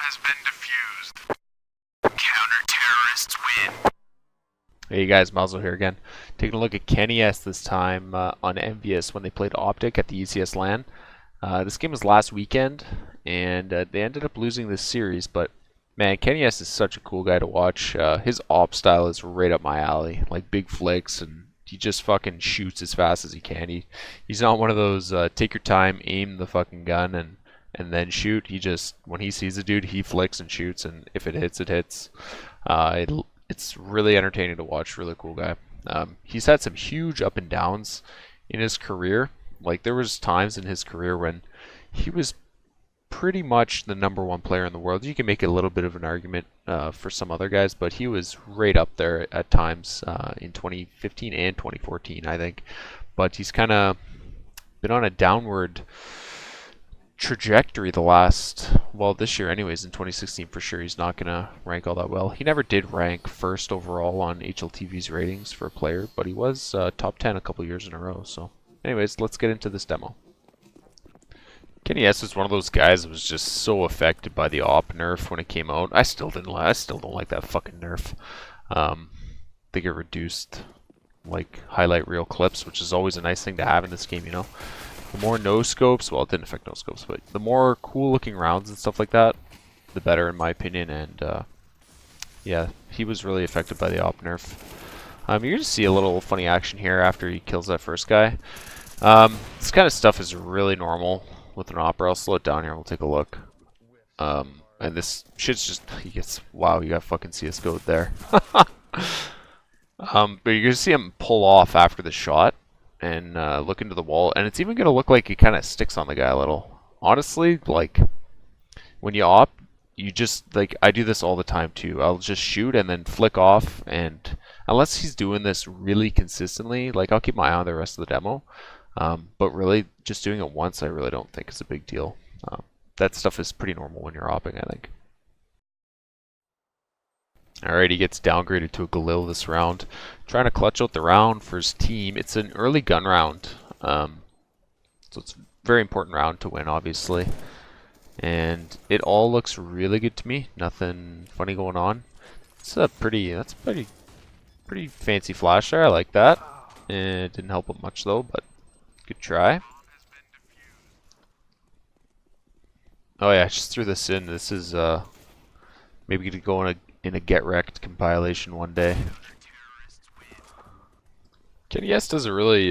has been defused. Counter-terrorists win. Hey guys, Malzo here again. Taking a look at KennyS this time on Envious when they played OpTic at the ECS LAN. This game was last weekend, and they ended up losing this series, but man, KennyS is such a cool guy to watch. His op style is right up my alley, like big flicks, and he just fucking shoots as fast as he can. He's not one of those take your time, aim the fucking gun, and then shoot. He just, when he sees a dude, he flicks and shoots, and if it hits, it hits. It's really entertaining to watch. Really cool guy. He's had some huge up and downs in his career. Like, there was times in his career when he was pretty much the #1 player in the world. You can make a little bit of an argument for some other guys, but he was right up there at times in 2015 and 2014, I think. But he's kind of been on a downward trajectory the last, well, this year anyways. In 2016 for sure he's not gonna rank all that well. He never did rank first overall on HLTV's ratings for a player, but he was top 10 a couple years in a row. So anyways, let's get into this demo. KennyS is one of those guys that was just so affected by the op nerf when it came out. I still don't like that fucking nerf. They get reduced like highlight reel clips, which is always a nice thing to have in this game, you know. The more no scopes, well, it didn't affect no scopes, but the more cool looking rounds and stuff like that, the better in my opinion. And yeah, he was really affected by the op nerf. You're gonna see a little funny action here after he kills that first guy. This kind of stuff is really normal with an opera. I'll slow it down here. We'll take a look. And this shit's just, he gets, wow, you got fucking CS:GO'd there. But you're gonna see him pull off after the shot and look into the wall, and it's even gonna look like it kind of sticks on the guy a little. Honestly, like, when you op, you just, like, I do this all the time too. I'll just shoot and then flick off, and unless he's doing this really consistently, like, I'll keep my eye on the rest of the demo. But really, just doing it once, I really don't think is a big deal. That stuff is pretty normal when you're opping, I think. Alright, he gets downgraded to a Galil this round. Trying to clutch out the round for his team. It's an early gun round. So it's a very important round to win, obviously. And it all looks really good to me. Nothing funny going on. That's pretty fancy flash there. I like that. And it didn't help him much though, but good try. Oh yeah, I just threw this in. This is maybe gonna go in a get wrecked compilation one day. KennyS does a really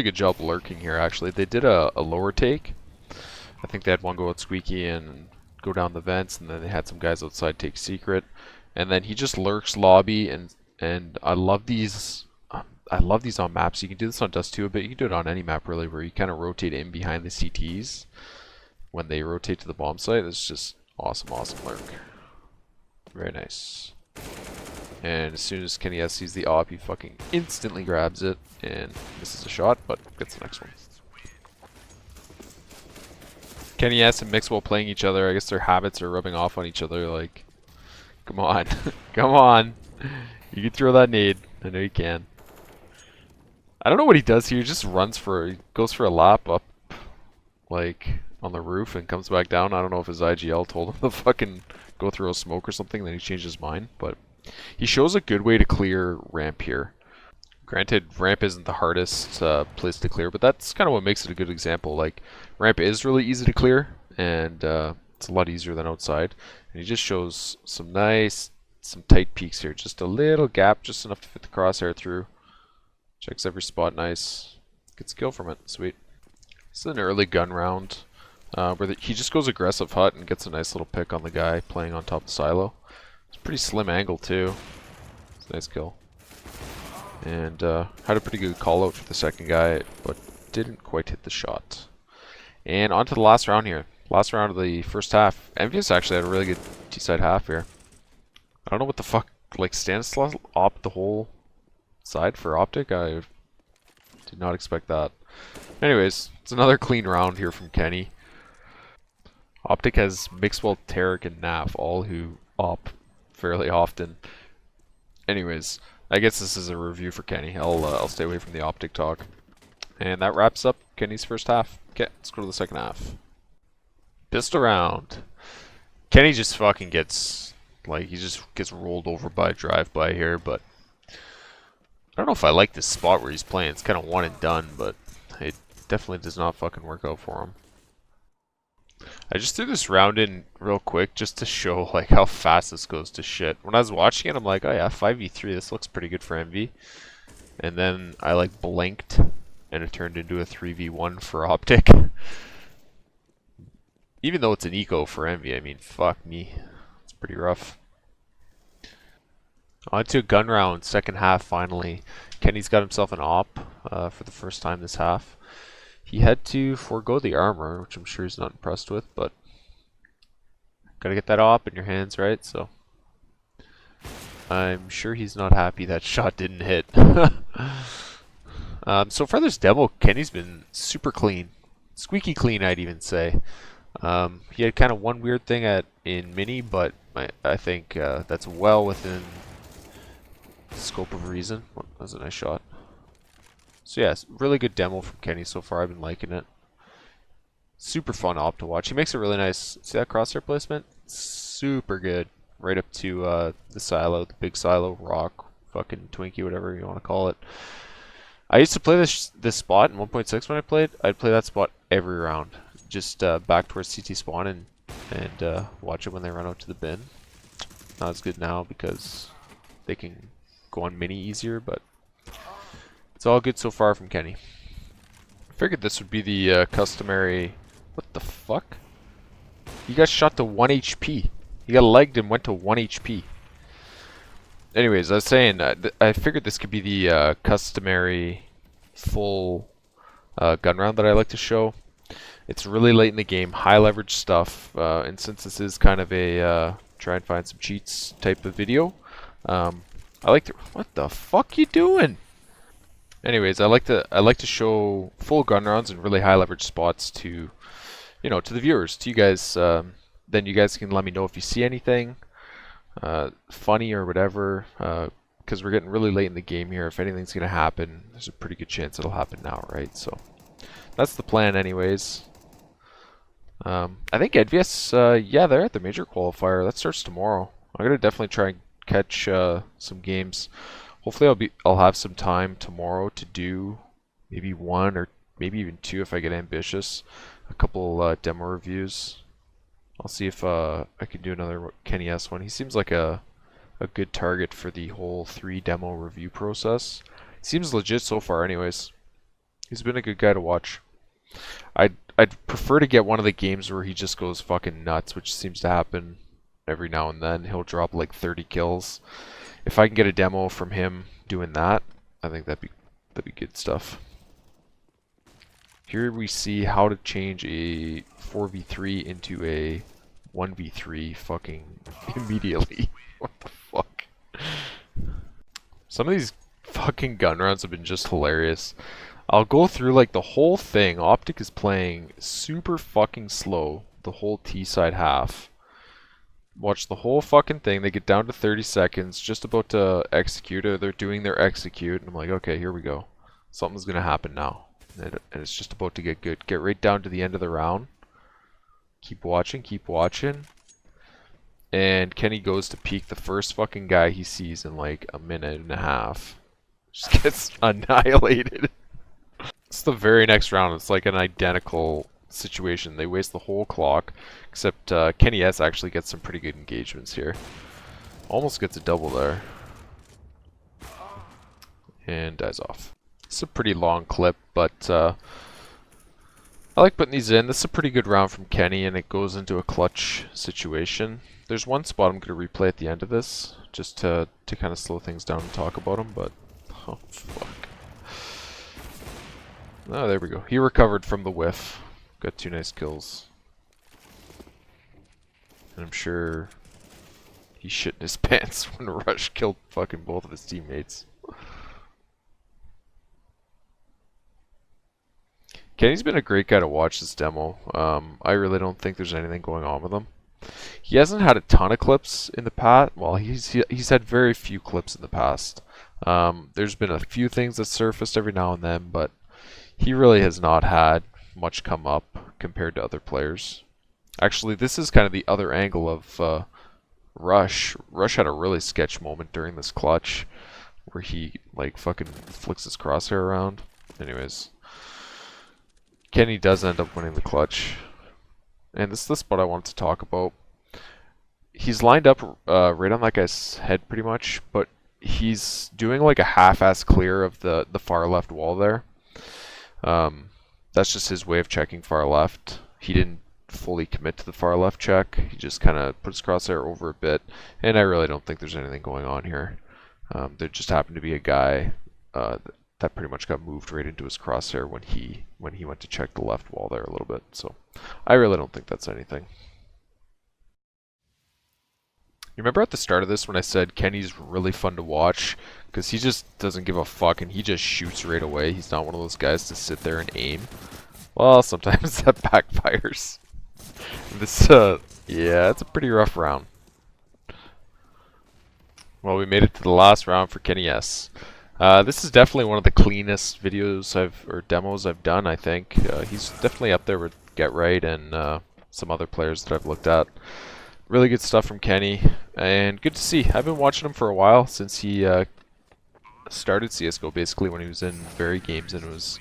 good job lurking here. Actually, they did a lower take. I think they had one go out squeaky and go down the vents, and then they had some guys outside take secret, and then he just lurks lobby. And I love these. I love these on maps. You can do this on Dust 2 a bit. You can do it on any map really, where you kind of rotate in behind the CTs when they rotate to the bomb site. It's just awesome lurk. Very nice. And as soon as KennyS sees the op, he fucking instantly grabs it and misses a shot, but gets the next one. KennyS and Mixwell playing each other. I guess their habits are rubbing off on each other. Like, come on. Come on. You can throw that nade. I know you can. I don't know what he does here. He just he goes for a lap up, like, on the roof and comes back down. I don't know if his IGL told him to fucking go through a smoke or something, then he changed his mind, but he shows a good way to clear ramp here. Granted, ramp isn't the hardest place to clear, but that's kind of what makes it a good example. Like, ramp is really easy to clear, and it's a lot easier than outside. And he just shows some tight peaks here. Just a little gap, just enough to fit the crosshair through. Checks every spot nice. Gets a kill from it. Sweet. This is an early gun round. Where he just goes aggressive hut and gets a nice little pick on the guy playing on top of the silo. It's a pretty slim angle too. It's a nice kill. And had a pretty good call out for the second guy, but didn't quite hit the shot. And on to the last round here. Last round of the first half. Envious actually had a really good T-side half here. I don't know what the fuck, like, Stanislav opt the whole side for OpTic. I did not expect that. Anyways, it's another clean round here from Kenny. OpTic has Mixwell, Tarek, and Naf, all who op fairly often. Anyways, I guess this is a review for Kenny. I'll stay away from the OpTic talk. And that wraps up Kenny's first half. Okay, let's go to the second half. Pistol round. Kenny just fucking gets, like, he just gets rolled over by a drive-by here, but I don't know if I like this spot where he's playing. It's kind of one and done, but it definitely does not fucking work out for him. I just threw this round in real quick just to show like how fast this goes to shit. When I was watching it, I'm like, oh yeah, 5v3, this looks pretty good for MV. And then I like blinked and it turned into a 3v1 for OpTic. Even though it's an eco for MV, I mean, fuck me. It's pretty rough. On to a gun round, second half finally. Kenny's got himself an op for the first time this half. He had to forego the armor, which I'm sure he's not impressed with, but gotta get that op in your hands, right? So I'm sure he's not happy that shot didn't hit. So far this demo, Kenny's been super clean. Squeaky clean, I'd even say. He had kind of one weird thing in mini, but I think that's well within the scope of reason. Well, that was a nice shot. So yeah, really good demo from Kenny so far. I've been liking it. Super fun op to watch. He makes a really nice, see that crosshair placement? Super good. Right up to the silo, the big silo, rock, fucking Twinkie, whatever you want to call it. I used to play this spot in 1.6 when I played. I'd play that spot every round. Just back towards CT spawn and watch it when they run out to the bin. Not as good now because they can go on mini easier, but it's all good so far from Kenny. Figured this would be the customary... What the fuck? You got shot to 1 HP. You got legged and went to 1 HP. Anyways, I was saying, I figured this could be the customary full gun round that I like to show. It's really late in the game, high leverage stuff, and since this is kind of a try and find some cheats type of video, I like to... What the fuck you doing? Anyways, I like to show full gun rounds and really high leverage spots to, you know, to the viewers, to you guys. Then you guys can let me know if you see anything funny or whatever, because we're getting really late in the game here. If anything's gonna happen, there's a pretty good chance it'll happen now, right? So that's the plan, anyways. I think EDVS, yeah, they're at the major qualifier. That starts tomorrow. I'm gonna definitely try and catch some games. Hopefully I'll have some time tomorrow to do maybe one or maybe even two if I get ambitious. A couple demo reviews. I'll see if I can do another KennyS one. He seems like a good target for the whole 3 demo review process. Seems legit so far anyways. He's been a good guy to watch. I'd prefer to get one of the games where he just goes fucking nuts, which seems to happen every now and then. He'll drop like 30 kills. If I can get a demo from him doing that, I think that'd be good stuff. Here we see how to change a 4v3 into a 1v3 fucking immediately. What the fuck? Some of these fucking gun rounds have been just hilarious. I'll go through like the whole thing. OpTic is playing super fucking slow the whole T side half. Watch the whole fucking thing. They get down to 30 seconds, just about to execute, or they're doing their execute. And I'm like, okay, here we go. Something's gonna happen now. And it's just about to get good. Get right down to the end of the round. Keep watching, keep watching. And Kenny goes to peek the first fucking guy he sees in like a minute and a half. Just gets annihilated. It's the very next round. It's like an identical situation. They waste the whole clock, except KennyS actually gets some pretty good engagements here. Almost gets a double there. And dies off. It's a pretty long clip, but I like putting these in. This is a pretty good round from Kenny, and it goes into a clutch situation. There's one spot I'm going to replay at the end of this, just to kind of slow things down and talk about him, but... Oh, fuck. Oh, there we go. He recovered from the whiff. Got 2 nice kills. And I'm sure he shit in his pants when Rush killed fucking both of his teammates. Kenny's been a great guy to watch this demo. I really don't think there's anything going on with him. He hasn't had a ton of clips in the past. Well, he's had very few clips in the past. There's been a few things that surfaced every now and then, but he really has not had much come up compared to other players. Actually, this is kind of the other angle of Rush. Rush had a really sketch moment during this clutch where he like fucking flicks his crosshair around. Anyways, Kenny does end up winning the clutch. And this is the spot I wanted to talk about. He's lined up right on that guy's head pretty much, but he's doing like a half-ass clear of the far left wall there. That's just his way of checking far left. He didn't fully commit to the far left check. He just kind of put his crosshair over a bit, and I really don't think there's anything going on here. There just happened to be a guy that pretty much got moved right into his crosshair when he went to check the left wall there a little bit. So I really don't think that's anything. You remember at the start of this when I said Kenny's really fun to watch because he just doesn't give a fuck and he just shoots right away. He's not one of those guys to sit there and aim. Well, sometimes that backfires. This, yeah, it's a pretty rough round. Well, we made it to the last round for KennyS. This is definitely one of the cleanest videos or demos I've done, I think. He's definitely up there with Get Right and some other players that I've looked at. Really good stuff from Kenny, and good to see. I've been watching him for a while since he started CSGO, basically when he was in very games, and was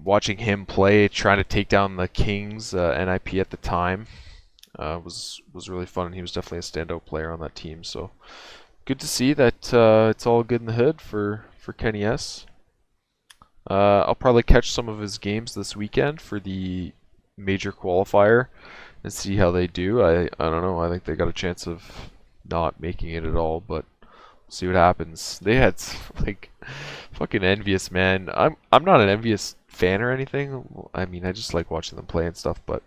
watching him play, trying to take down the Kings NIP at the time. Was really fun, and he was definitely a standout player on that team. So good to see that it's all good in the hood for KennyS. I'll probably catch some of his games this weekend for the major qualifier and see how they do. I don't know. I think they got a chance of not making it at all, but we'll see what happens. They had like fucking envious, man. I'm not an envious fan or anything. I mean, I just like watching them play and stuff, but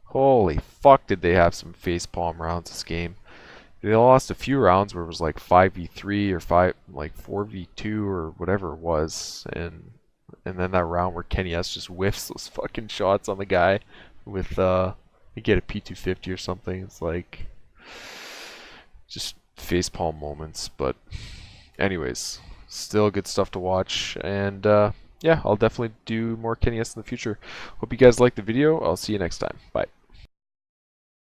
holy fuck did they have some facepalm rounds this game. They lost a few rounds where it was like 5v3 or 4v2 or whatever it was, and then that round where KennyS just whiffs those fucking shots on the guy with you get a P250 or something. It's like just facepalm moments, but anyways, still good stuff to watch, and yeah, I'll definitely do more KennyS in the future. Hope you guys liked the video. I'll see you next time. Bye.